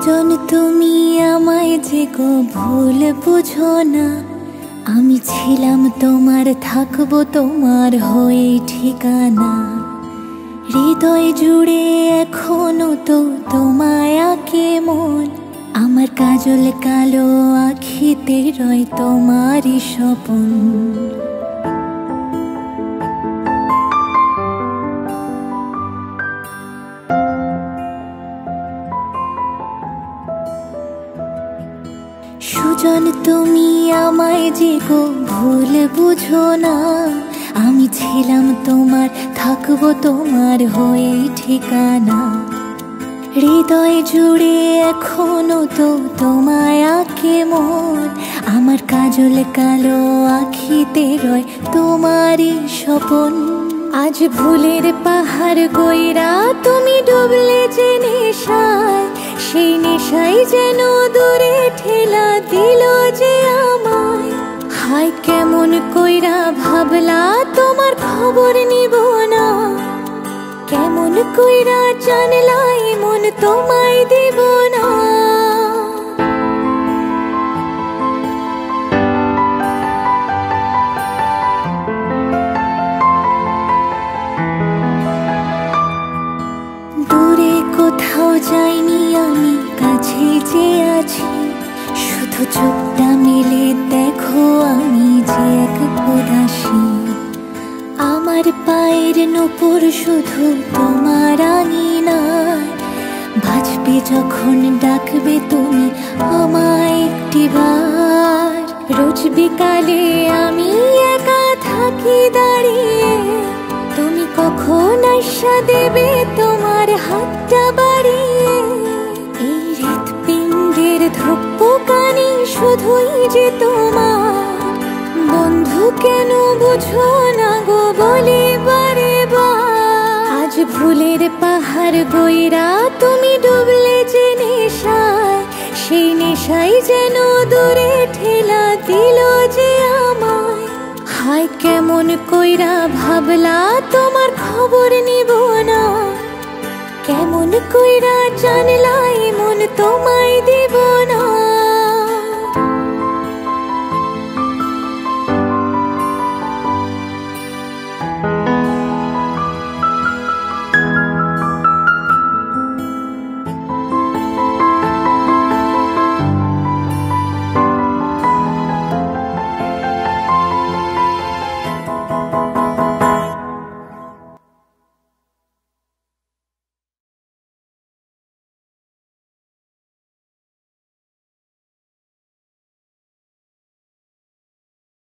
সুজন তুমি আমায় যে গো ভুল বুঝো না, আমি ছিলাম তোমার, থাকবো তোমার হয়ে ঠিকানা। হৃদয় জুড়ে এখনো তো তোমায় আঁকে মন, আমার কাজল কালো আখিতে রয় তোমারই স্বপন। সুজন তুমি আমায় যে গো ভুল বুঝো না, আমি ছিলাম তোমার, থাকবো তোমার হয়ে ঠিকানা। হৃদয় জুড়ে এখনো তো তোমায় আঁকে মন, আমার কাজল কালো আখিতে রয় তোমারই স্বপন। আজ ভুলের পাহাড় গইরা তুমি ডুবলে যে নেশায়, সেই নেশাই যেন দূরে ঠেলা দিল যে আমায়। হায় কেমন কইরা ভাবলা তোমার খবর নিব না, কেমন কইরা জানলা মন তোমায় দিব না। দূরে কোথাও যাইনি আমি, কাছে যে আছি, শুধু চোখটা মেলে দেখো আমি যে এক উদাসী। আমার পায়ের নূপুর শুধু তোমার আঙিনায়, বাজবে যখন ডাকবে তুমি আমায় একটিবার। রোজ বিকালে আমি একা থাকি দাঁড়িয়ে, তুমি কখন আইসা দেবে তোমার হাতটা বাড়িয়ে। এই হৃৎপিণ্ডের ধপ্পকানি শুধুই যে তোমার, বন্ধু কেন বুঝো না গো বলে বারে বার। আজ ভুলের পাহাড় গইরা তুমি ডুবলে যে নেশায়, সেই নেশাই যেন দূরে ঠেলা দিল যে আমায়। হায় কেমন কইরা ভাবলা তোমার খবর নিব না, কেমন কইরা জানলা মন তোমায় দিব না।